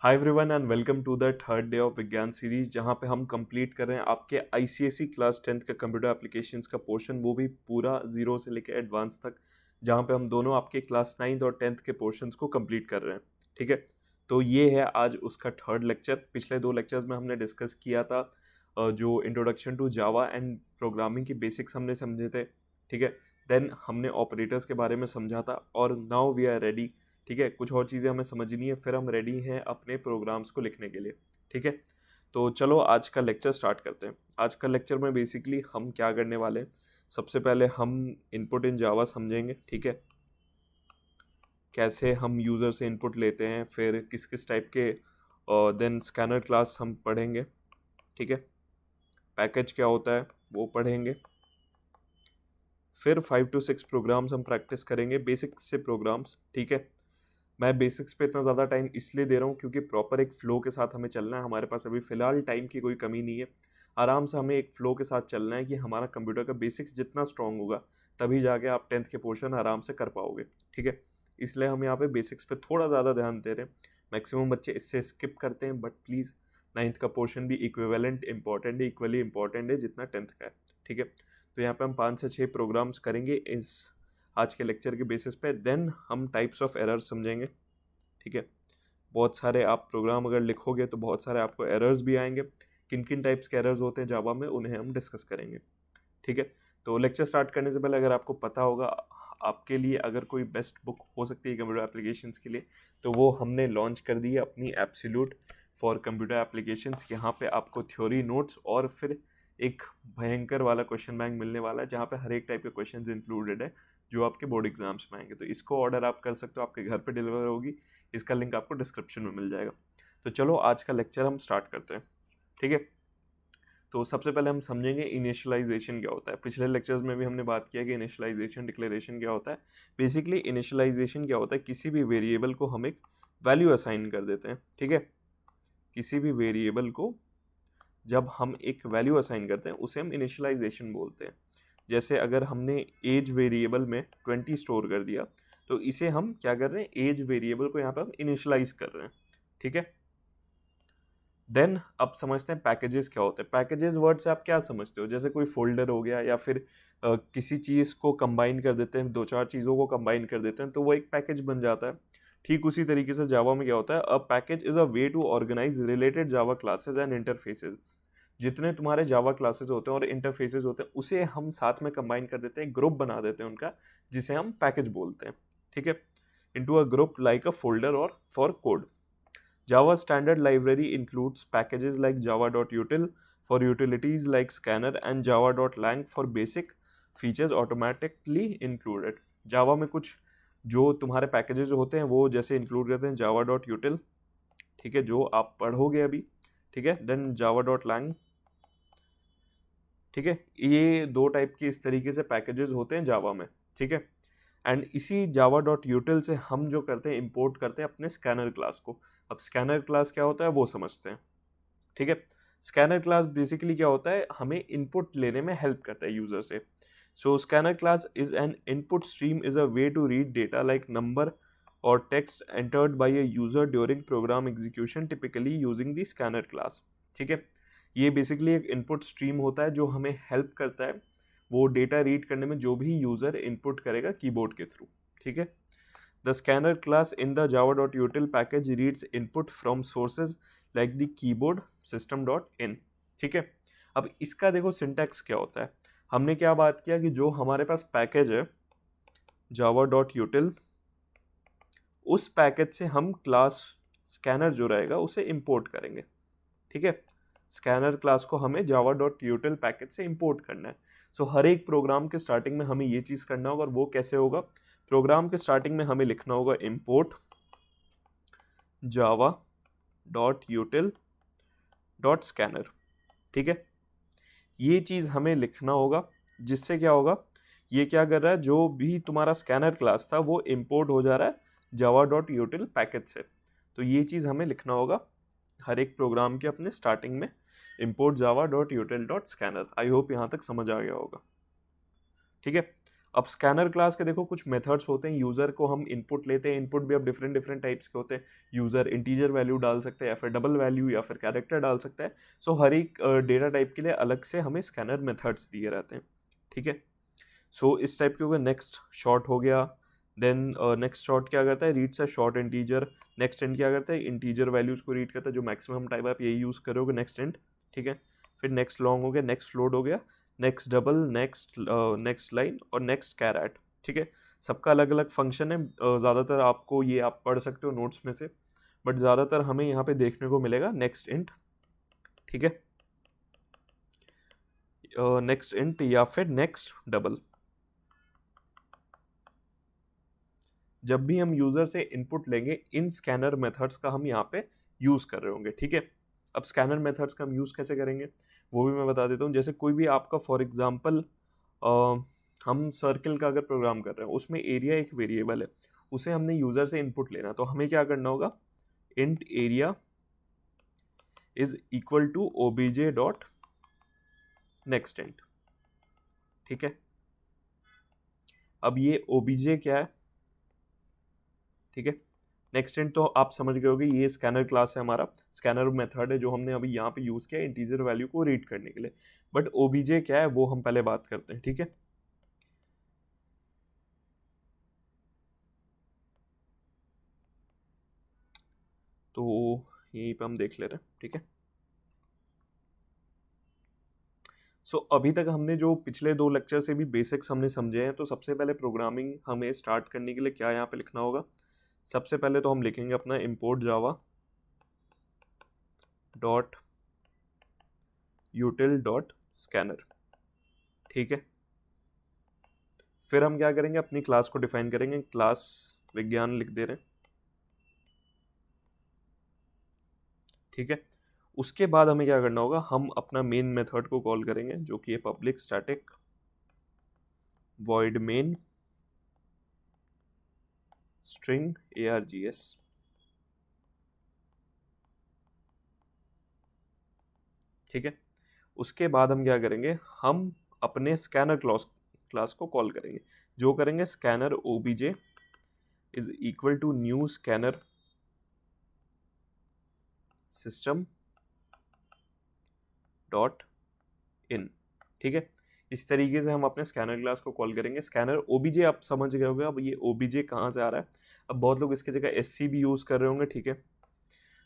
Hi everyone and welcome to the third day of Vigyan series, जहां पे हम complete कर रहे हैं आपके आईसीएसई क्लास 10th का कंप्यूटर एप्लीकेशंस का पोर्शन, वो भी पूरा जीरो से लेकर एडवांस तक, जहां पे हम दोनों आपके क्लास 9th और 10th के पोर्शंस को कंप्लीट कर रहे हैं। ठीक है, तो ये है आज उसका थर्ड लेक्चर। पिछले दो लेक्चर्स में हमने डिस्कस किया था जो introduction to Java and programming की बेसिक्स हमने समझे थे। ठीक है, देन हमने ऑपरेटर्स के बारे में समझा था और नाउ वी आर रेडी। ठीक है, कुछ और चीज़ें हमें समझनी है, फिर हम रेडी हैं अपने प्रोग्राम्स को लिखने के लिए। ठीक है, तो चलो आज का लेक्चर स्टार्ट करते हैं। आज का लेक्चर में बेसिकली हम क्या करने वाले हैं, सबसे पहले हम इनपुट इन जावा समझेंगे। ठीक है, कैसे हम यूज़र से इनपुट लेते हैं, फिर किस किस टाइप के, देन स्कैनर क्लास हम पढ़ेंगे। ठीक है, पैकेज क्या होता है वो पढ़ेंगे। फिर 5 to 6 प्रोग्राम्स हम प्रैक्टिस करेंगे, बेसिक से प्रोग्राम्स। ठीक है, मैं बेसिक्स पे इतना ज़्यादा टाइम इसलिए दे रहा हूँ क्योंकि प्रॉपर एक फ़्लो के साथ हमें चलना है। हमारे पास अभी फ़िलहाल टाइम की कोई कमी नहीं है, आराम से हमें एक फ़्लो के साथ चलना है कि हमारा कंप्यूटर का बेसिक्स जितना स्ट्रॉन्ग होगा तभी जाके आप 10th के पोर्शन आराम से कर पाओगे। ठीक है, इसलिए हम यहाँ पे बेसिक्स पे थोड़ा ज़्यादा ध्यान दे रहे हैं। मैक्सिमम बच्चे इससे स्किप करते हैं, बट प्लीज़ 9th का पोर्शन भी इक्विवेलेंट इंपॉर्टेंट है, इक्वली इंपॉर्टेंट है जितना 10th का है। ठीक है, तो यहाँ पे हम 5 से 6 प्रोग्राम्स करेंगे इस आज के लेक्चर के बेसिस पे। देन हम टाइप्स ऑफ एरर्स समझेंगे। ठीक है, बहुत सारे आप प्रोग्राम अगर लिखोगे तो बहुत सारे आपको एरर्स भी आएंगे। किन किन टाइप्स के एरर्स होते हैं जावा में, उन्हें हम डिस्कस करेंगे। ठीक है, तो लेक्चर स्टार्ट करने से पहले अगर आपको पता होगा, आपके लिए अगर कोई बेस्ट बुक हो सकती है कंप्यूटर एप्लीकेशंस के लिए, तो वो हमने लॉन्च कर दी है अपनी एब्सोल्यूट फॉर कंप्यूटर एप्लीकेशंस। यहाँ पे आपको थ्योरी नोट्स और फिर एक भयंकर वाला क्वेश्चन बैंक मिलने वाला है, जहाँ पे हर एक टाइप के क्वेश्चन इंक्लूडेड है जो आपके बोर्ड एग्जाम्स में आएंगे। तो इसको ऑर्डर आप कर सकते हो, आपके घर पे डिलीवर होगी। इसका लिंक आपको डिस्क्रिप्शन में मिल जाएगा। तो चलो आज का लेक्चर हम स्टार्ट करते हैं। ठीक है, तो सबसे पहले हम समझेंगे इनिशियलाइजेशन क्या होता है। पिछले लेक्चर्स में भी हमने बात किया कि इनिशियलाइजेशन डिक्लेरेशन क्या होता है। बेसिकली इनिशियलाइजेशन क्या होता है, किसी भी वेरिएबल को हम एक वैल्यू असाइन कर देते हैं। ठीक है, किसी भी वेरिएबल को जब हम एक वैल्यू असाइन करते हैं उसे हम इनिशियलाइजेशन बोलते हैं। जैसे अगर हमने एज वेरिएबल में 20 स्टोर कर दिया, तो इसे हम क्या कर रहे हैं, एज वेरिएबल को यहाँ पे हम इनिशियलाइज कर रहे हैं। ठीक है, देन अब समझते हैं पैकेजेस क्या होते हैं। पैकेजेस वर्ड से आप क्या समझते हो, जैसे कोई फोल्डर हो गया या फिर किसी चीज़ को कंबाइन कर देते हैं, दो चार चीज़ों को कंबाइन कर देते हैं तो वो एक पैकेज बन जाता है। ठीक उसी तरीके से जावा में क्या होता है, a package is a way to organise related Java classes and interfaces. जितने तुम्हारे जावा क्लासेस होते हैं और इंटरफेसेस होते हैं उसे हम साथ में कंबाइन कर देते हैं, ग्रुप बना देते हैं उनका, जिसे हम पैकेज बोलते हैं। ठीक है, into a group like a folder और for code. Java standard library includes packages like java.util for utilities like scanner and java.lang for basic features automatically included। Java में कुछ जो तुम्हारे पैकेजेस होते हैं वो जैसे इंक्लूड करते हैं java.util। ठीक है, जो आप पढ़ोगे अभी। ठीक है, देन java.lang। ठीक है, ये दो टाइप के इस तरीके से पैकेजेस होते हैं जावा में। ठीक है, एंड इसी java.util से हम जो करते हैं, इंपोर्ट करते हैं अपने स्कैनर क्लास को। अब स्कैनर क्लास क्या होता है वो समझते हैं। ठीक है, स्कैनर क्लास बेसिकली क्या होता है, हमें इनपुट लेने में हेल्प करता है यूजर से। So scanner class is an input stream, is a way to read data like number और text entered by a user during program execution, typically using the scanner class. ठीक है, ये basically एक input stream होता है जो हमें help करता है वो डेटा रीड करने में, जो भी यूजर इनपुट करेगा कीबोर्ड के थ्रू। ठीक है, the scanner class in the java.util package reads input from sources like the keyboard system.in। ठीक है, अब इसका देखो सिंटैक्स क्या होता है। हमने क्या बात किया कि जो हमारे पास पैकेज है java.util, उस पैकेज से हम क्लास स्कैनर जो रहेगा उसे इंपोर्ट करेंगे। ठीक है, स्कैनर क्लास को हमें java.util पैकेज से इंपोर्ट करना है। सो हर एक प्रोग्राम के स्टार्टिंग में हमें ये चीज़ करना होगा, और वो कैसे होगा, प्रोग्राम के स्टार्टिंग में हमें लिखना होगा import java.util.scanner। ठीक है, ये चीज़ हमें लिखना होगा, जिससे क्या होगा, ये क्या कर रहा है, जो भी तुम्हारा स्कैनर क्लास था वो इंपोर्ट हो जा रहा है java.util पैकेज से। तो ये चीज़ हमें लिखना होगा हर एक प्रोग्राम के अपने स्टार्टिंग में, import java.util.scanner। आई होप यहाँ तक समझ आ गया होगा। ठीक है, अब स्कैनर क्लास के देखो कुछ मेथड्स होते हैं, यूजर को हम इनपुट लेते हैं, इनपुट भी अब डिफरेंट डिफरेंट टाइप्स के होते हैं, यूजर इंटीजर वैल्यू डाल सकता है या फिर डबल वैल्यू या फिर कैरेक्टर डाल सकता है। सो हर एक डेटा टाइप के लिए अलग से हमें स्कैनर मेथड्स दिए रहते हैं, ठीक है। सो इस टाइप के हो गया, नेक्स्ट शॉर्ट हो गया, देन नेक्स्ट शॉर्ट क्या करता है, reads a short integer, next int क्या करता है, इंटीजर वैल्यूज को रीड करता है, जो मैक्सिमम टाइप आप यही यूज करोगे, नेक्स्ट इंट, ठीक है। फिर नेक्स्ट लॉन्ग हो गया, नेक्स्ट फ्लोट हो गया, नेक्स्ट डबल, नेक्स्ट लाइन और नेक्स्ट कैरेट, ठीक है। सबका अलग अलग फंक्शन है, ज़्यादातर आपको ये आप पढ़ सकते हो नोट्स में से, बट ज़्यादातर हमें यहाँ पे देखने को मिलेगा नेक्स्ट इंट, ठीक है, नेक्स्ट इंट या फिर नेक्स्ट डबल। जब भी हम यूजर से इनपुट लेंगे, इन स्कैनर मेथड्स का हम यहाँ पे यूज कर रहे होंगे, ठीक है। अब स्कैनर मेथड्स का हम यूज कैसे करेंगे वो भी मैं बता देता हूँ। जैसे कोई भी आपका फॉर एग्जांपल हम सर्किल का अगर प्रोग्राम कर रहे हैं, उसमें एरिया एक वेरिएबल है, उसे हमने यूजर से इनपुट लेना, तो हमें क्या करना होगा, int area is equal to OBJ dot next int, ठीक है। अब ये ओबीजे क्या है, ठीक है। नेक्स्ट इंट तो आप समझ गए होगे, ये स्कैनर क्लास है, हमारा स्कैनर मेथड है जो हमने अभी यहाँ पे यूज किया इंटीजर वैल्यू को रीड करने के लिए। बट ओबीजे क्या है वो हम पहले बात करते हैं, ठीक है। तो यहीं पे हम देख ले रहे हैं, ठीक है। सो अभी तक हमने जो पिछले 2 लेक्चर से भी बेसिक्स हमने समझे हैं, तो सबसे पहले प्रोग्रामिंग हमें स्टार्ट करने के लिए क्या यहाँ पे लिखना होगा, सबसे पहले तो हम लिखेंगे अपना import java dot util dot scanner, ठीक है। फिर हम क्या करेंगे, अपनी क्लास को डिफाइन करेंगे, क्लास विज्ञान लिख दे रहे हैं, ठीक है। उसके बाद हमें क्या करना होगा, हम अपना मेन मेथड को कॉल करेंगे जो कि है public static void main string args, ठीक है। उसके बाद हम क्या करेंगे, हम अपने स्कैनर क्लास को कॉल करेंगे, जो करेंगे scanner OBJ is equal to new scanner system dot in, ठीक है। इस तरीके से हम अपने स्कैनर क्लास को कॉल करेंगे। स्कैनर ओबीजे आप समझ गए होंगे, अब ये ओबीजे कहाँ से आ रहा है, अब बहुत लोग इसकी जगह एससी भी यूज कर रहे होंगे, ठीक है,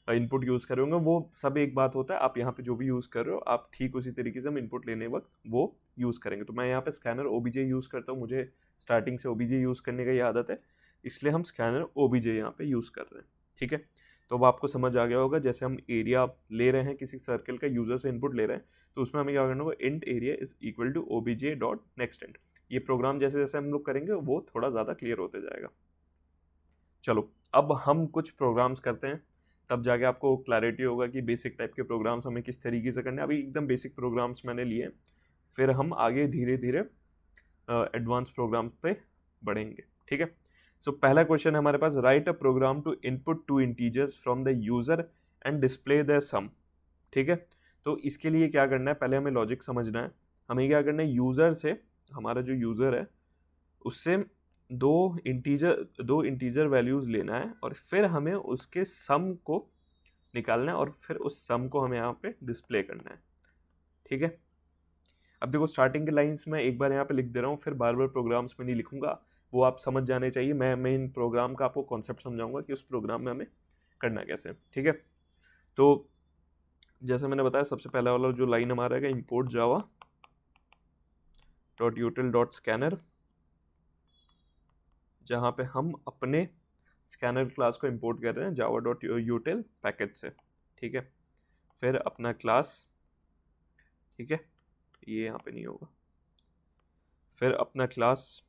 इनपुट यूज कर रहे होंगे, वो सब एक बात होता है। आप यहाँ पे जो भी यूज कर रहे हो, आप ठीक उसी तरीके से हम इनपुट लेने वक्त वो यूज करेंगे। तो मैं यहाँ पे स्कैनर ओबीजे यूज करता हूँ, मुझे स्टार्टिंग से ओबीजे यूज करने का ये आदत है, इसलिए हम स्कैनर ओबीजे यहाँ पे यूज कर रहे हैं, ठीक है। तो अब आपको समझ आ गया होगा, जैसे हम एरिया ले रहे हैं किसी सर्कल का, यूजर से इनपुट ले रहे हैं, तो उसमें हमें क्या करना होगा, int area is equal to OBJ dot next int. ये प्रोग्राम जैसे जैसे हम लोग करेंगे वो थोड़ा ज़्यादा क्लियर होते जाएगा। चलो अब हम कुछ प्रोग्राम्स करते हैं, तब जाके आपको क्लैरिटी होगा कि बेसिक टाइप के प्रोग्राम्स हमें किस तरीके से करने हैं। अभी एकदम बेसिक प्रोग्राम्स मैंने लिए, फिर हम आगे धीरे धीरे एडवांस प्रोग्राम पे बढ़ेंगे, ठीक है। सो पहला क्वेश्चन है हमारे पास, write a program to input 2 integers from the user and display the sum, ठीक है। तो इसके लिए क्या करना है, पहले हमें लॉजिक समझना है। हमें क्या करना है, यूजर से, हमारा जो यूजर है उससे दो इंटीजर वैल्यूज लेना है, और फिर हमें उसके सम को निकालना है, और फिर उस सम को हमें यहाँ पे डिस्प्ले करना है, ठीक है। अब देखो स्टार्टिंग के लाइंस में एक बार यहाँ पे लिख दे रहा हूँ, फिर बार बार प्रोग्राम्स में नहीं लिखूंगा, वो आप समझ जाने चाहिए। मैं इन प्रोग्राम का आपको कॉन्सेप्ट समझाऊंगा कि उस प्रोग्राम में हमें करना कैसे, ठीक है। तो जैसे मैंने बताया, सबसे पहला वाला जो लाइन हमारा है, import java dot util dot scanner, जहाँ पे हम अपने स्कैनर क्लास को इंपोर्ट कर रहे हैं जावा डॉट यूटिल पैकेज से, ठीक है। फिर अपना क्लास, ठीक है, ये यहाँ पे नहीं होगा, फिर अपना क्लास,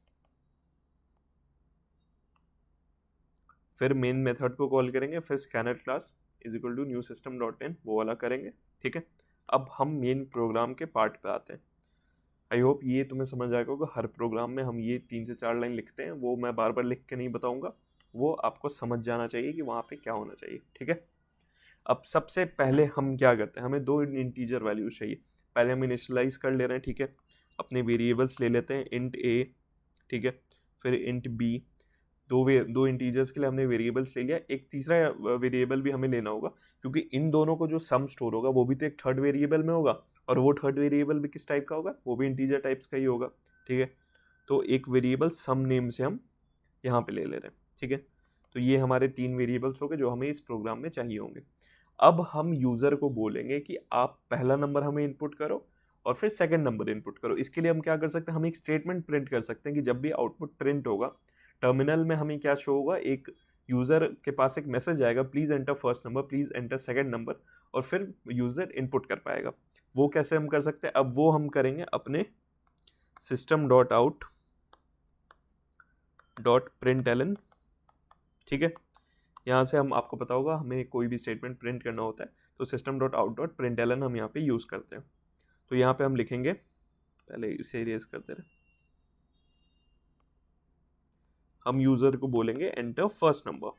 फिर मेन मेथड को कॉल करेंगे, फिर scanner class is equal to new system dot in, वो वाला करेंगे, ठीक है। अब हम मेन प्रोग्राम के पार्ट पे आते हैं। आई होप ये तुम्हें समझ आएगा होगा, हर प्रोग्राम में हम ये 3 से 4 लाइन लिखते हैं, वो मैं बार बार लिख के नहीं बताऊंगा, वो आपको समझ जाना चाहिए कि वहाँ पे क्या होना चाहिए, ठीक है। अब सबसे पहले हम क्या करते हैं, हमें 2 इंटीजर वैल्यूज चाहिए। पहले हम इनिशियलाइज कर ले रहे हैं, ठीक है, अपने वेरिएबल्स ले लेते हैं, इंट ए ठीक है। फिर इंट बी, दो इंटीजर्स के लिए हमने वेरिएबल्स ले लिया। एक तीसरा वेरिएबल भी हमें लेना होगा, क्योंकि इन दोनों को जो सम स्टोर होगा वो भी तो एक थर्ड वेरिएबल में होगा, और वो थर्ड वेरिएबल भी किस टाइप का होगा, वो भी इंटीजर टाइप्स का ही होगा, ठीक है। तो एक वेरिएबल सम नेम से हम यहाँ पे ले रहे हैं, ठीक है। तो ये हमारे 3 वेरिएबल्स हो गए जो हमें इस प्रोग्राम में चाहिए होंगे। अब हम यूजर को बोलेंगे कि आप पहला नंबर हमें इनपुट करो और फिर सेकंड नंबर इनपुट करो। इसके लिए हम क्या कर सकते हैं, हम एक स्टेटमेंट प्रिंट कर सकते हैं कि जब भी आउटपुट प्रिंट होगा टर्मिनल में हमें क्या शो होगा, एक यूजर के पास एक मैसेज आएगा, please enter first number, please enter second number, और फिर यूजर इनपुट कर पाएगा। वो कैसे हम कर सकते हैं, अब वो हम करेंगे अपने system dot out dot println, ठीक है। यहाँ से हम, आपको पता होगा हमें कोई भी स्टेटमेंट प्रिंट करना होता है तो system dot out dot println हम यहाँ पे यूज करते हैं। तो यहाँ पे हम लिखेंगे, पहले इसे इरेज करते रहे, हम यूजर को बोलेंगे एंटर फर्स्ट नंबर,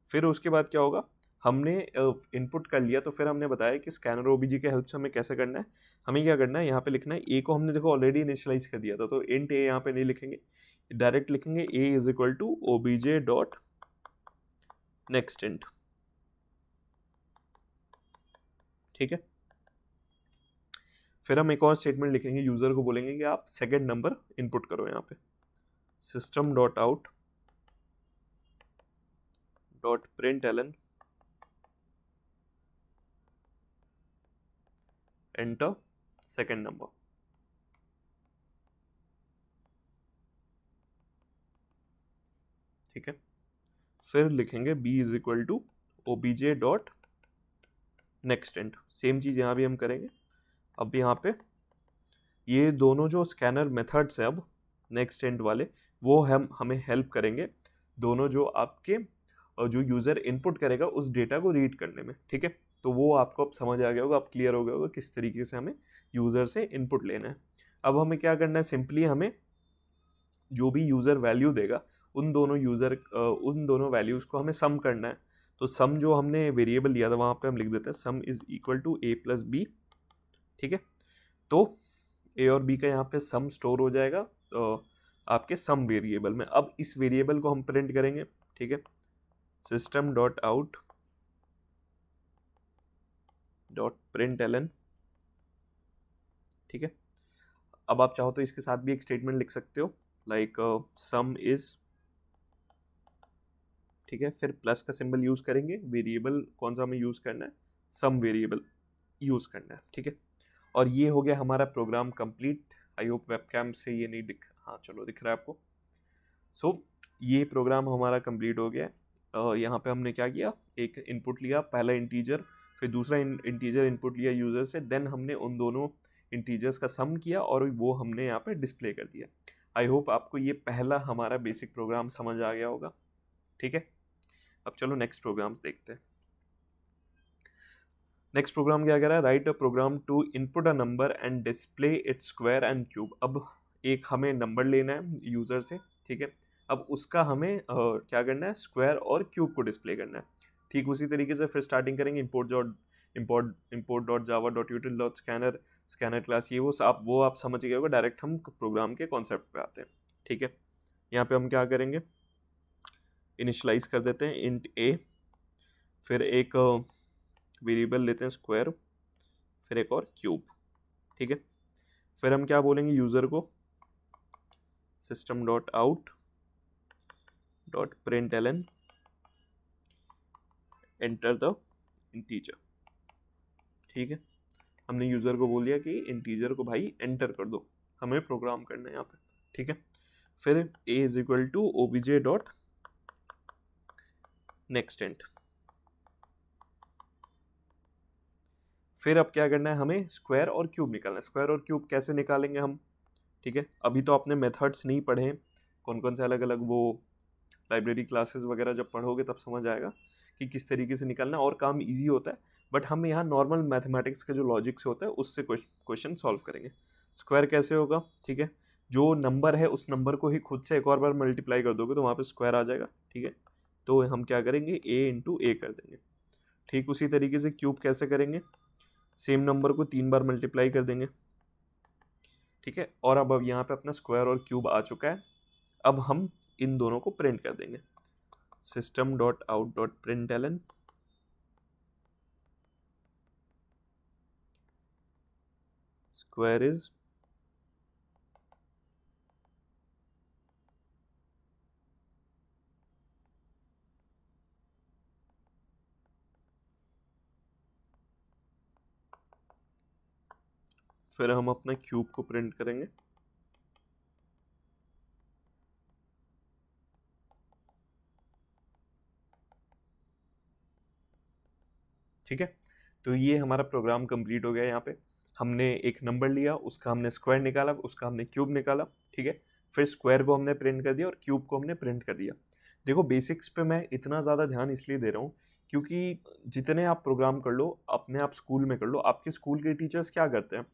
फिर उसके बाद क्या होगा, हमने इनपुट कर लिया तो फिर हमने बताया कि स्कैनर ओबीजी के हेल्प से हमें कैसे करना है। हमें क्या करना है, यहाँ पे लिखना है ए को हमने देखो ऑलरेडी इनिशियलाइज कर दिया था, तो इंट ए यहाँ पे नहीं लिखेंगे, डायरेक्ट लिखेंगे a is equal to OBJ dot next int, ठीक है। फिर हम एक और स्टेटमेंट लिखेंगे, यूजर को बोलेंगे कि आप सेकंड नंबर इनपुट करो, यहाँ पे system dot out dot println enter second number, ठीक है। फिर लिखेंगे b is equal to OBJ dot next int, same चीज यहाँ भी हम करेंगे। अब यहाँ पे ये दोनों जो स्कैनर मेथड्स हैं अब नेक्स्ट इंट वाले, वो हम हमें हेल्प करेंगे दोनों जो आपके जो यूजर इनपुट करेगा उस डेटा को रीड करने में, ठीक है। तो वो आपको अब समझ आ गया होगा, अब क्लियर हो गया होगा किस तरीके से हमें यूजर से इनपुट लेना है। अब हमें क्या करना है, सिंपली हमें जो भी यूजर वैल्यू देगा उन दोनों वैल्यूज को हमें सम करना है। तो सम जो हमने वेरिएबल लिया था वहां पे हम लिख देते हैं sum is equal to a plus b, ठीक है। तो ए और बी का यहाँ पे सम स्टोर हो जाएगा आपके सम वेरिएबल में। अब इस वेरिएबल को हम प्रिंट करेंगे, ठीक है, system dot out dot println, ठीक है। अब आप चाहो तो इसके साथ भी एक स्टेटमेंट लिख सकते हो, लाइक सम इज, ठीक है। फिर प्लस का सिंबल यूज करेंगे, वेरिएबल कौन सा हमें यूज करना है, सम वेरिएबल यूज करना है, ठीक है। और ये हो गया हमारा program complete. I hope webcam से ये नहीं दिख, हाँ चलो दिख रहा है आपको। सो ये प्रोग्राम हमारा कंप्लीट हो गया है। यहाँ पे हमने क्या किया, एक इनपुट लिया, पहला इंटीजर, फिर दूसरा इंटीजर इनपुट लिया यूजर से, देन हमने उन दोनों इंटीजर्स का सम किया और वो हमने यहाँ पे डिस्प्ले कर दिया। आई होप आपको ये पहला हमारा बेसिक प्रोग्राम समझ आ गया होगा, ठीक है। अब चलो नेक्स्ट प्रोग्राम्स देखते हैं। नेक्स्ट प्रोग्राम क्या कह रहा है, write a program to input a number and display its square and cube. अब एक हमें नंबर लेना है यूजर से, ठीक है। अब उसका हमें क्या करना है, स्क्वायर और क्यूब को डिस्प्ले करना है। ठीक उसी तरीके से फिर स्टार्टिंग करेंगे, import dot Java dot यूटिल dot scanner, scanner class, ये वो आप समझ गए होगा। डायरेक्ट हम प्रोग्राम के कॉन्सेप्ट पे आते हैं, ठीक है। यहाँ पे हम क्या करेंगे, इनिशलाइज कर देते हैं इंट ए, फिर एक वेरिएबल लेते हैं स्क्वायर, फिर एक और क्यूब, ठीक है। फिर हम क्या बोलेंगे यूजर को, system dot out dot println enter the integer, ठीक है। हमने यूजर को बोल दिया कि इंटीजर को भाई एंटर कर दो, हमें प्रोग्राम करना है यहाँ पे, ठीक है। फिर a is equal to OBJ dot next int. फिर अब क्या करना है, हमें स्क्वायर और क्यूब निकालना है। स्क्वायर और क्यूब कैसे निकालेंगे हम, ठीक है। अभी तो आपने मेथड्स नहीं पढ़े हैं, कौन कौन से अलग अलग, वो लाइब्रेरी क्लासेस वगैरह जब पढ़ोगे तब समझ आएगा कि किस तरीके से निकालना है, और काम इजी होता है। बट हम यहाँ नॉर्मल मैथमेटिक्स के जो लॉजिक से होता है उससे क्वेश्चन सॉल्व करेंगे। स्क्वायर कैसे होगा, ठीक है, जो नंबर है उस नंबर को ही खुद से एक और बार मल्टीप्लाई कर दोगे तो वहाँ पे स्क्वायर आ जाएगा, ठीक है। तो हम क्या करेंगे, a इंटू ए कर देंगे। ठीक उसी तरीके से क्यूब कैसे करेंगे, सेम नंबर को 3 बार मल्टीप्लाई कर देंगे, ठीक है। और अब यहाँ पे अपना स्क्वायर और क्यूब आ चुका है। अब हम इन दोनों को प्रिंट कर देंगे, system.out.println square is फिर हम अपना क्यूब को प्रिंट करेंगे, ठीक है। तो ये हमारा प्रोग्राम कंप्लीट हो गया। यहाँ पे हमने एक नंबर लिया, उसका हमने स्क्वायर निकाला, उसका हमने क्यूब निकाला, ठीक है। फिर स्क्वायर को हमने प्रिंट कर दिया और क्यूब को हमने प्रिंट कर दिया। देखो बेसिक्स पे मैं इतना ज़्यादा ध्यान इसलिए दे रहा हूँ क्योंकि जितने आप प्रोग्राम कर लो अपने आप स्कूल में कर लो, आपके स्कूल के टीचर्स क्या करते हैं,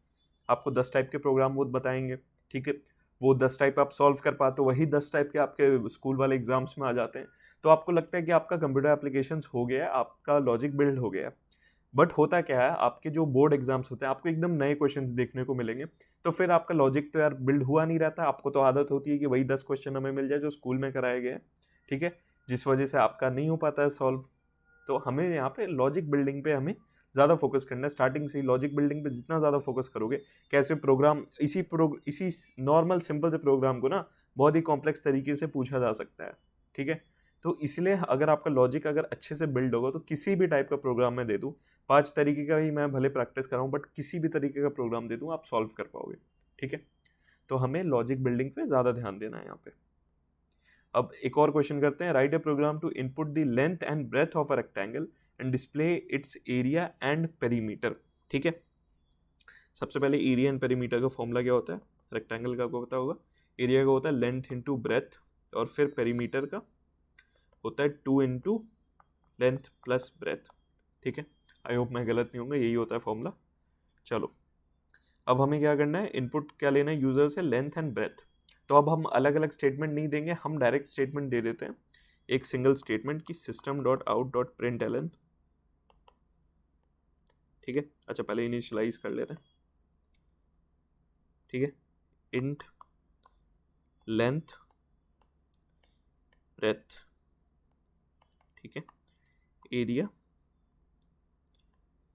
आपको 10 टाइप के प्रोग्राम वो बताएंगे, ठीक है। वो 10 टाइप आप सॉल्व कर पाते हो, वही 10 टाइप के आपके स्कूल वाले एग्जाम्स में आ जाते हैं। तो आपको लगता है कि आपका कंप्यूटर एप्लीकेशंस हो गया है, आपका लॉजिक बिल्ड हो गया है। बट होता क्या है, आपके जो बोर्ड एग्जाम्स होते हैं आपको एकदम नए क्वेश्चंस देखने को मिलेंगे, तो फिर आपका लॉजिक तो यार बिल्ड हुआ नहीं रहता। आपको तो आदत होती है कि वही 10 क्वेश्चन हमें मिल जाए जो स्कूल में कराए गए हैं, ठीक है, जिस वजह से आपका नहीं हो पाता है सॉल्व। तो हमें यहाँ पे लॉजिक बिल्डिंग पे हमें ज़्यादा फोकस करना है। स्टार्टिंग से ही लॉजिक बिल्डिंग पे जितना ज़्यादा फोकस करोगे, कैसे प्रोग्राम इसी नॉर्मल सिंपल से प्रोग्राम को ना बहुत ही कॉम्प्लेक्स तरीके से पूछा जा सकता है, ठीक है। तो इसलिए अगर आपका लॉजिक अगर अच्छे से बिल्ड होगा तो किसी भी टाइप का प्रोग्राम मैं दे दूँ, 5 तरीके का ही मैं भले प्रैक्टिस कराऊँ बट किसी भी तरीके का प्रोग्राम दे दूँ आप सॉल्व कर पाओगे, ठीक है। तो हमें लॉजिक बिल्डिंग पे ज़्यादा ध्यान देना है यहाँ पे। अब एक और क्वेश्चन करते हैं, write a program to input the length and breadth of a rectangle and display its area and perimeter, ठीक है। सबसे पहले एरिया एंड पेरीमीटर का फॉर्मूला क्या होता है, रेक्टेंगल का आपको पता होगा, एरिया का होता है लेंथ इंटू ब्रेथ, और फिर पेरीमीटर का होता है 2 इंटू लेंथ प्लस ब्रेथ, ठीक है। आई होप मैं गलत नहीं होऊंगा, यही होता है फॉर्मूला। चलो अब हमें क्या करना है, इनपुट क्या लेना है यूजर से, लेंथ एंड ब्रेथ। तो अब हम अलग अलग स्टेटमेंट नहीं देंगे, हम डायरेक्ट स्टेटमेंट दे देते हैं, एक सिंगल स्टेटमेंट की system.out.println, ठीक है। अच्छा पहले इनिशियलाइज कर ले रहे हैं, ठीक है, इंट लेंथ ब्रेथ, ठीक है, एरिया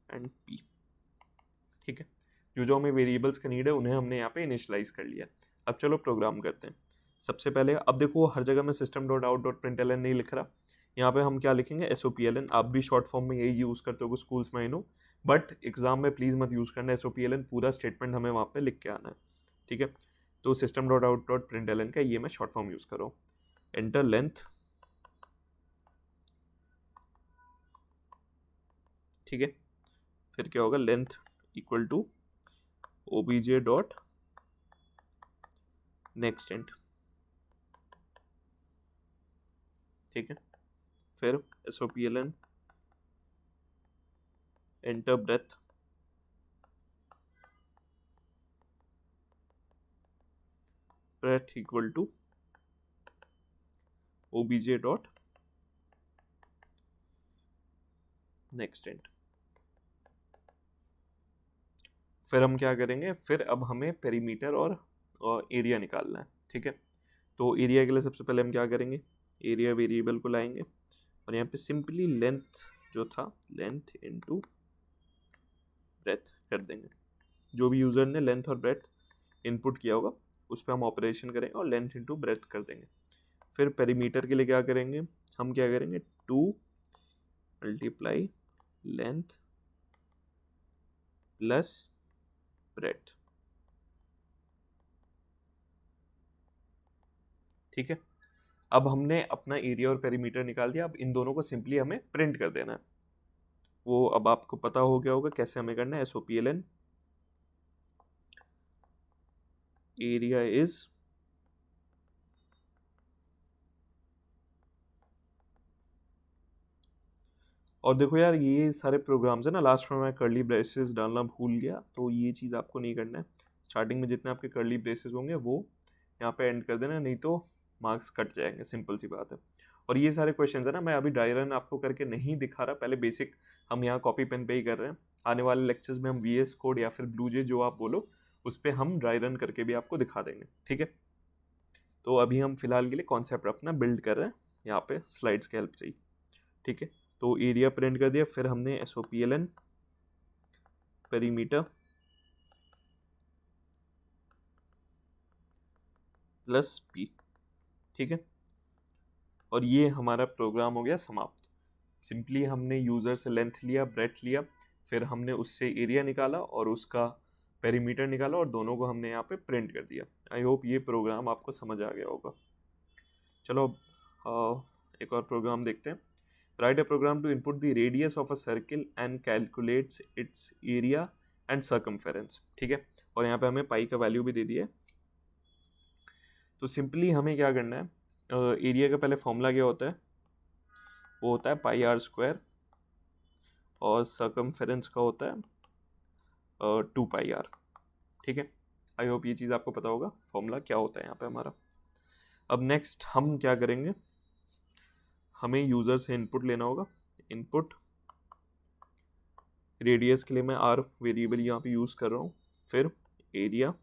एंड पी, ठीक है। जो हमें वेरिएबल्स का नीड है उन्हें हमने यहाँ पे इनिशियलाइज कर लिया। अब चलो प्रोग्राम करते हैं। सबसे पहले अब देखो हर जगह में system.out.println नहीं लिख रहा, यहाँ पे हम क्या लिखेंगे, SOPLN। आप भी शॉर्ट फॉर्म में यही यूज़ करते हो स्कूल्स में, आई नो, बट एग्जाम में प्लीज़ मत यूज़ करना SOPLN, पूरा स्टेटमेंट हमें वहाँ पे लिख के आना है, ठीक है। तो system.out.println का ये मैं शॉर्ट फॉर्म यूज़ कर रहा हूँ, एंटर लेंथ, ठीक है। फिर क्या होगा, length equal to obj dot next int, ठीक है। फिर SOPLN enter breadth, breadth equal to obj dot next int. फिर हम क्या करेंगे, फिर अब हमें पेरीमीटर और एरिया निकालना है, ठीक है। तो एरिया के लिए सबसे पहले हम क्या करेंगे, एरिया वेरिएबल को लाएंगे और यहाँ पे सिंपली लेंथ जो था, लेंथ इनटू ब्रेथ कर देंगे। जो भी यूज़र ने लेंथ और ब्रेथ इनपुट किया होगा उस पर हम ऑपरेशन करेंगे और लेंथ इनटू ब्रेथ कर देंगे। फिर पेरीमीटर के लिए क्या करेंगे, हम क्या करेंगे, 2 मल्टीप्लाई लेंथ प्लस ब्रेथ, ठीक है। अब हमने अपना एरिया और पेरीमीटर निकाल दिया, अब इन दोनों को सिंपली हमें प्रिंट कर देना है। वो अब आपको पता हो गया होगा कैसे हमें करना है, SOPLN एरिया इज और देखो यार ये सारे प्रोग्राम्स है ना, लास्ट में मैं कर्ली ब्रेसेस डालना भूल गया, तो ये चीज़ आपको नहीं करना है। स्टार्टिंग में जितने आपके कर्ली ब्रेसेस होंगे वो यहाँ पे एंड कर देना, नहीं तो मार्क्स कट जाएंगे, सिंपल सी बात है। और ये सारे क्वेश्चंस है ना, मैं अभी ड्राई रन आपको करके नहीं दिखा रहा, पहले बेसिक हम यहाँ कॉपी पेन पे ही कर रहे हैं। आने वाले लेक्चर्स में हम VS कोड या फिर ब्लूजे जो आप बोलो उस पर हम ड्राई रन करके भी आपको दिखा देंगे, ठीक है। तो अभी हम फिलहाल के लिए कॉन्सेप्ट अपना बिल्ड कर रहे हैं यहाँ पे स्लाइड्स की हेल्प से ही, ठीक है। तो एरिया प्रिंट कर दिया, फिर हमने SOPLN पेरीमीटर प्लस P, ठीक है। और ये हमारा प्रोग्राम हो गया समाप्त। सिंपली हमने यूज़र से लेंथ लिया, ब्रेथ लिया, फिर हमने उससे एरिया निकाला और उसका पेरीमीटर निकाला और दोनों को हमने यहाँ पे प्रिंट कर दिया। आई होप ये प्रोग्राम आपको समझ आ गया होगा। चलो एक और प्रोग्राम देखते हैं। Write a program to input the radius of a circle and calculates its area and circumference, ठीक है। और यहाँ पे हमें पाई का वैल्यू भी दे दिया है। तो सिंपली हमें क्या करना है, एरिया का पहले फॉर्मूला क्या होता है, वो होता है पाई आर स्क्वायर, और सर्कमफेरेंस का होता है 2 पाई आर, ठीक है। आई होप ये चीज़ आपको पता होगा फॉर्मूला क्या होता है यहाँ पे हमारा। अब नेक्स्ट हम क्या करेंगे, हमें यूज़र से इनपुट लेना होगा। इनपुट रेडियस के लिए मैं आर वेरिएबल यहाँ पे यूज़ कर रहा हूँ, फिर एरिया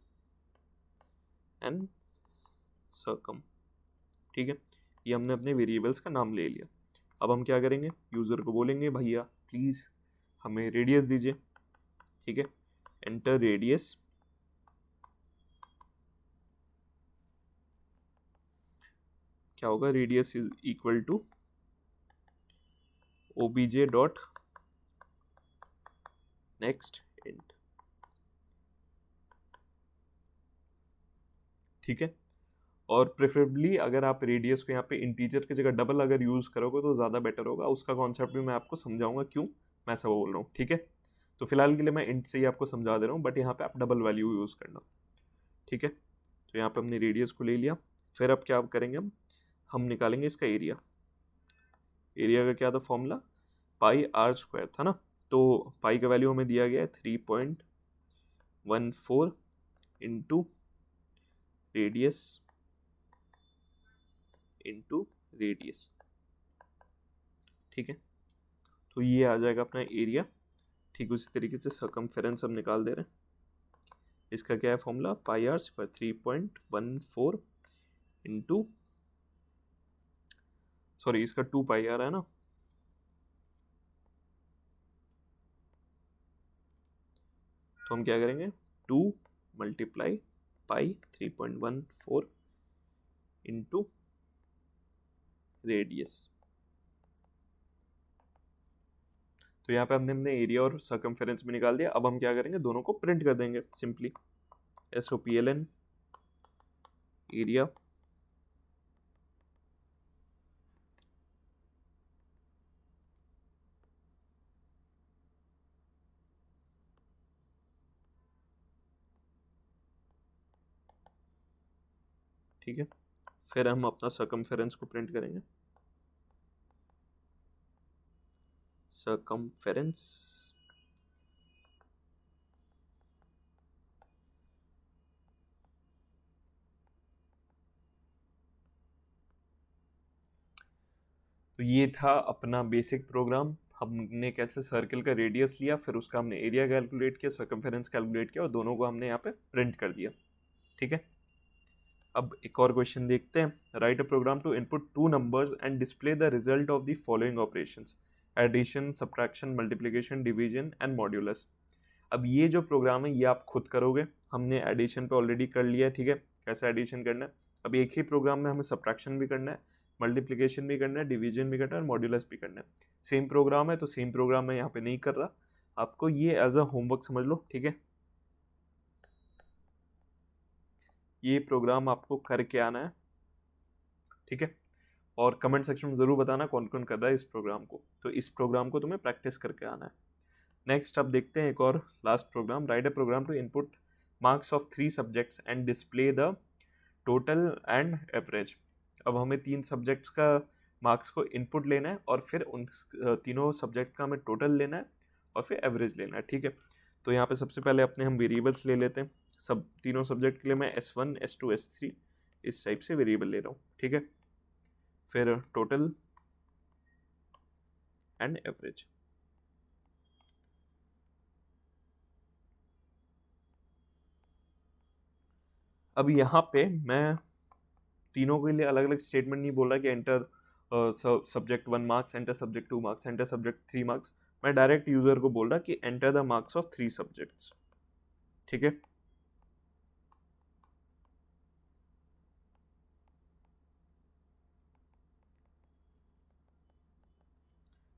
एंड सर्कम, ठीक है। ये हमने अपने वेरिएबल्स का नाम ले लिया। अब हम क्या करेंगे, यूज़र को बोलेंगे भैया प्लीज़ हमें रेडियस दीजिए, ठीक है। एंटर रेडियस, क्या होगा, radius is equal to obj dot next int, ठीक है। और प्रेफरेबली अगर आप रेडियस को यहाँ पे इंटीजर की जगह डबल अगर यूज़ करोगे तो ज़्यादा बेटर होगा। उसका कॉन्सेप्ट भी मैं आपको समझाऊंगा क्यों मैं ऐसा बोल रहा हूँ, ठीक है। तो फिलहाल के लिए मैं इंट से ही आपको समझा दे रहा हूँ, बट यहाँ पे आप डबल वैल्यू यूज़ करना, ठीक है। तो यहाँ पे हमने रेडियस को ले लिया, फिर अब क्या करेंगे, हम निकालेंगे इसका एरिया। एरिया का क्या था फॉर्मूला, पाई आर स्क्वायर था ना। तो पाई का वैल्यू हमें दिया गया है 3.14 इंटू रेडियस इंटू रेडियस, ठीक है। तो ये आ जाएगा अपना एरिया। ठीक उसी तरीके से सर्कमफेरेंस हम निकाल दे रहे हैं। इसका क्या है formula, pi r square 3.14 into, sorry इसका 2 पाई आर है ना, तो हम क्या करेंगे 2 मल्टीप्लाई पाई 3.14 इंटू रेडियस। तो यहाँ पे हमने एरिया और सर्कमफेरेंस भी निकाल दिया। अब हम क्या करेंगे, दोनों को प्रिंट कर देंगे सिंपली। SOPLN एरिया ठीक है। फिर हम अपना सर्कमफेरेंस को प्रिंट करेंगे, सर्कमफेरेंस तो ये था अपना बेसिक प्रोग्राम। हमने कैसे सर्कल का रेडियस लिया, फिर उसका हमने एरिया कैलकुलेट किया, सर्कमफेरेंस कैलकुलेट किया और दोनों को हमने यहाँ पे प्रिंट कर दिया, ठीक है। अब एक और क्वेश्चन देखते हैं। Write a program to input 2 numbers and display the result of the following operations, addition, subtraction, multiplication, division and modulus. अब ये जो प्रोग्राम है ये आप खुद करोगे। हमने एडिशन पे ऑलरेडी कर लिया है, ठीक है, कैसे एडिशन करना है। अब एक ही प्रोग्राम में हमें सब्ट्रैक्शन भी करना है, मल्टीप्लिकेशन भी करना है, डिवीजन भी करना है और मॉड्यूलस भी करना है। सेम प्रोग्राम है, तो सेम प्रोग्राम मैं यहाँ पे नहीं कर रहा, आपको ये एज अ होमवर्क समझ लो, ठीक है। ये प्रोग्राम आपको करके आना है, ठीक है। और कमेंट सेक्शन में ज़रूर बताना कौन कौन कर रहा है इस प्रोग्राम को। तो इस प्रोग्राम को तुम्हें प्रैक्टिस करके आना है। नेक्स्ट अब देखते हैं एक और last program. Write a program to input marks of 3 subjects and display the total and average. अब हमें 3 सब्जेक्ट्स का मार्क्स को इनपुट लेना है और फिर उन तीनों सब्जेक्ट का हमें टोटल लेना है और फिर एवरेज लेना है, ठीक है। तो यहाँ पे सबसे पहले अपने हम वेरिएबल्स ले लेते हैं। सब तीनों सब्जेक्ट के लिए मैं S1 S2 S3 इस टाइप से वेरिएबल ले रहा हूँ, ठीक है। फिर टोटल एंड एवरेज, अब यहाँ पे मैं तीनों के लिए अलग अलग स्टेटमेंट नहीं बोल रहा कि enter subject 1 marks, enter subject 2 marks, enter subject 3 marks. मैं डायरेक्ट यूजर को बोल रहा कि enter the marks of 3 subjects. ठीक है,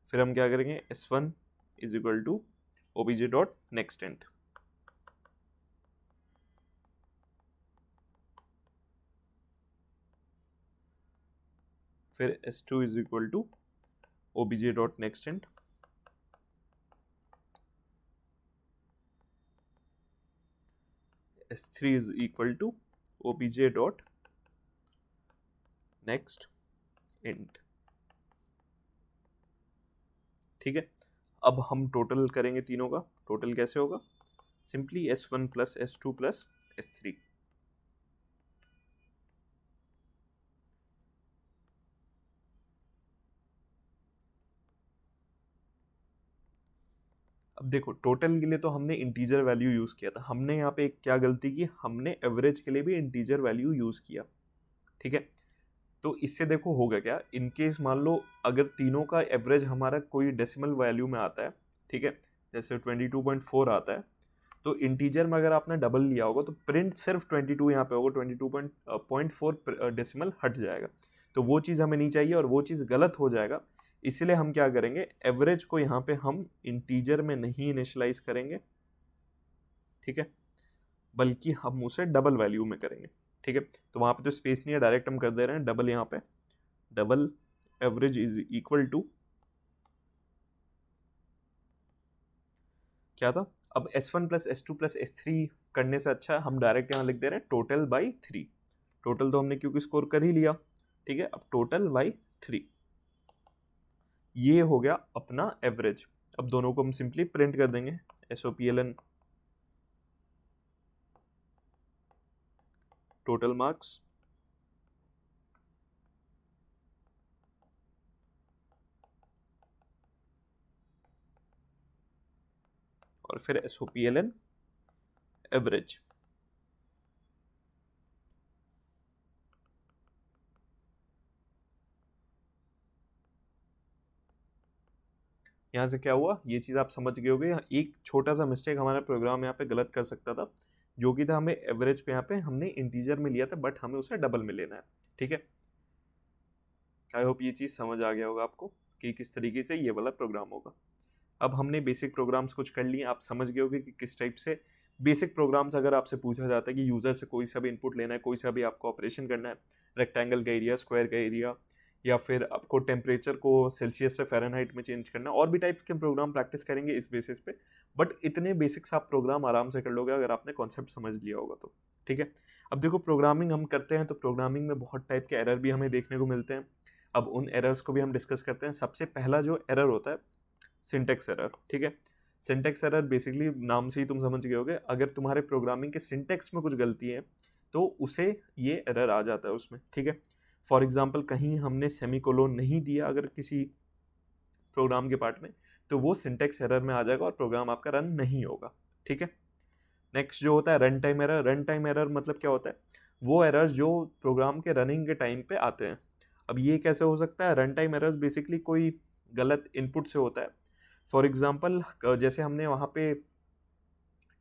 फिर हम क्या करेंगे, S1 is equal to obj dot next int. फिर S2 is equal to obj dot next int. S3 is equal to obj dot next int. ठीक है, अब हम टोटल करेंगे तीनों का। टोटल कैसे होगा, simply S1 plus S2 plus S3। अब देखो, टोटल के लिए तो हमने इंटीजर वैल्यू यूज किया था। हमने यहाँ पे क्या गलती की, हमने एवरेज के लिए भी इंटीजर वैल्यू यूज किया। ठीक है, तो इससे देखो होगा क्या, इनकेस मान लो अगर तीनों का एवरेज हमारा कोई डेसिमल वैल्यू में आता है, ठीक है, जैसे 22.4 आता है, तो इंटीजर में अगर आपने डबल लिया होगा तो प्रिंट सिर्फ 22 यहाँ पे होगा, 22.4 डेसिमल हट जाएगा। तो वो चीज़ हमें नहीं चाहिए और वो चीज़ गलत हो जाएगा। इसलिए हम क्या करेंगे, एवरेज को यहाँ पे हम इंटीजर में नहीं इनिशियलाइज करेंगे, ठीक है, बल्कि हम उसे डबल वैल्यू में करेंगे। ठीक है, तो वहाँ पे तो स्पेस नहीं है, डायरेक्ट हम कर दे रहे हैं डबल। यहाँ पे double average is equal to क्या था, अब S1 plus S2 plus S3 करने से अच्छा हम डायरेक्ट यहाँ लिख दे रहे हैं टोटल बाई 3। टोटल तो हमने क्योंकि स्कोर कर ही लिया। ठीक है, अब टोटल बाई 3, ये हो गया अपना एवरेज। अब दोनों को हम सिंपली प्रिंट कर देंगे, SOPLN टोटल मार्क्स और फिर SOPLN एवरेज। यहाँ से क्या हुआ, ये चीज़ आप समझ गए होगे। एक छोटा सा मिस्टेक हमारा प्रोग्राम यहाँ पे गलत कर सकता था, जो कि था हमें एवरेज को यहाँ पे हमने इंटीजर में लिया था, बट हमें उसे डबल में लेना है। ठीक है, आई होप ये चीज़ समझ आ गया होगा आपको कि किस तरीके से ये वाला प्रोग्राम होगा। अब हमने बेसिक प्रोग्राम्स कुछ कर लिए, आप समझ गए होगे कि किस टाइप से बेसिक प्रोग्राम्स, अगर आपसे पूछा जाता है कि यूज़र से कोई सा भी इनपुट लेना है, कोई सा भी आपको ऑपरेशन करना है, रेक्टेंगल का एरिया, स्क्वायर का एरिया, या फिर आपको टेम्परेचर को सेल्सियस से फ़ारेनहाइट में चेंज करना, और भी टाइप्स के प्रोग्राम प्रैक्टिस करेंगे इस बेसिस पे। बट इतने बेसिक्स आप प्रोग्राम आराम से कर लोगे अगर आपने कॉन्सेप्ट समझ लिया होगा तो। ठीक है, अब देखो प्रोग्रामिंग हम करते हैं तो प्रोग्रामिंग में बहुत टाइप के एरर भी हमें देखने को मिलते हैं। अब उन एरर्स को भी हम डिस्कस करते हैं। सबसे पहला जो एरर होता है, सिंटेक्स एरर। ठीक है, सिंटेक्स एरर बेसिकली नाम से ही तुम समझ गए होगे, अगर तुम्हारे प्रोग्रामिंग के सिंटेक्स में कुछ गलती है तो उसे ये एरर आ जाता है उसमें। ठीक है, फॉर एग्जांपल कहीं हमने सेमीकोलोन नहीं दिया अगर किसी प्रोग्राम के पार्ट में, तो वो सिंटेक्स एरर में आ जाएगा और प्रोग्राम आपका रन नहीं होगा। ठीक है, नेक्स्ट जो होता है run time error. Run time error मतलब क्या होता है, वो एरर्स जो प्रोग्राम के रनिंग के टाइम पे आते हैं। अब ये कैसे हो सकता है, रन टाइम एरर्स बेसिकली कोई गलत इनपुट से होता है। फॉर एग्जांपल जैसे हमने वहाँ पे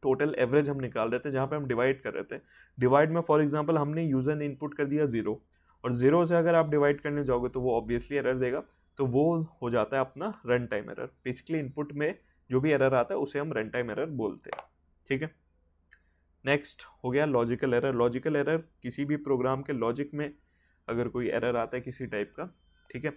टोटल एवरेज हम निकाल रहे थे, जहाँ पे हम डिवाइड कर रहे थे, डिवाइड में फॉर एग्जांपल हमने यूज़र ने इनपुट कर दिया 0, और 0 से अगर आप डिवाइड करने जाओगे तो वो ऑब्वियसली एरर देगा, तो वो हो जाता है अपना run time error. Basically input में जो भी एरर आता है उसे हम रन टाइम एरर बोलते हैं। ठीक है, नेक्स्ट हो गया लॉजिकल एरर। लॉजिकल एरर किसी भी प्रोग्राम के लॉजिक में अगर कोई एरर आता है किसी टाइप का, ठीक है,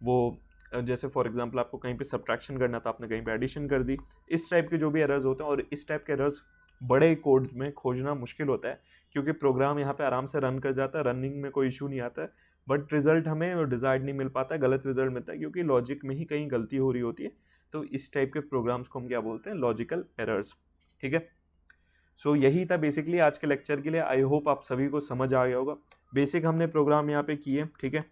वो जैसे फॉर एग्जांपल आपको कहीं पे सब्ट्रैक्शन करना था, आपने कहीं पे एडिशन कर दी, इस टाइप के जो भी एरर्स होते हैं, और इस टाइप के एरर्स बड़े कोड में खोजना मुश्किल होता है क्योंकि प्रोग्राम यहाँ पे आराम से रन कर जाता है, रनिंग में कोई इशू नहीं आता है, बट रिजल्ट हमें डिजायर्ड नहीं मिल पाता है, गलत रिजल्ट मिलता है क्योंकि लॉजिक में ही कहीं गलती हो रही होती है। तो इस टाइप के प्रोग्राम्स को हम क्या बोलते हैं, लॉजिकल एरर्स। ठीक है, सो यही था बेसिकली आज के लेक्चर के लिए। आई होप आप सभी को समझ आ गया होगा। बेसिक हमने प्रोग्राम यहाँ पे किए। ठीक है,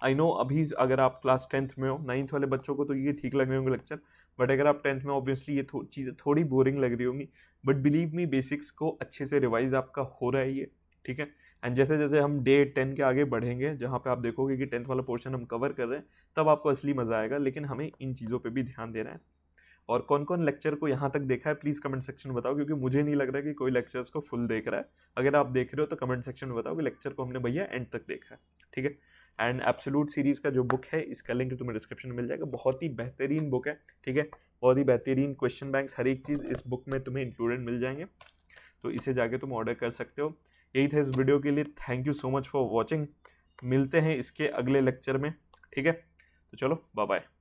आई नो अभी अगर आप क्लास 10th में हो, 9th वाले बच्चों को तो ये ठीक लग रहे होंगे लेक्चर, बट अगर आप 10th में ऑब्वियसली ये चीज़ें थोड़ी बोरिंग लग रही होंगी, बट बिलीव मी बेसिक्स को अच्छे से रिवाइज आपका हो रहा है ये, ठीक है। एंड जैसे जैसे हम डे 10 के आगे बढ़ेंगे, जहाँ पे आप देखोगे कि 10th वाला पोर्शन हम कवर कर रहे हैं, तब आपको असली मजा आएगा। लेकिन हमें इन चीज़ों पे भी ध्यान देना है। और कौन कौन लेक्चर को यहाँ तक देखा है प्लीज़ कमेंट सेक्शन में बताओ, क्योंकि मुझे नहीं लग रहा कि कोई लेक्चर्स को फुल देख रहा है। अगर आप देख रहे हो तो कमेंट सेक्शन में बताओ कि लेक्चर को हमने भैया एंड तक देखा है, ठीक है। एंड एब्सोल्यूट सीरीज का जो बुक है, इसका लिंक तुम्हें डिस्क्रिप्शन में मिल जाएगा। बहुत ही बेहतरीन बुक है, ठीक है। बहुत ही बेहतरीन क्वेश्चन बैंक्स, हर एक चीज़ इस बुक में तुम्हें इंक्लूडेड मिल जाएंगे, तो इसे जाके तुम ऑर्डर कर सकते हो। यही था इस वीडियो के लिए। Thank you so much for watching. मिलते हैं इसके अगले लेक्चर में, ठीक है। तो चलो बाय बाय।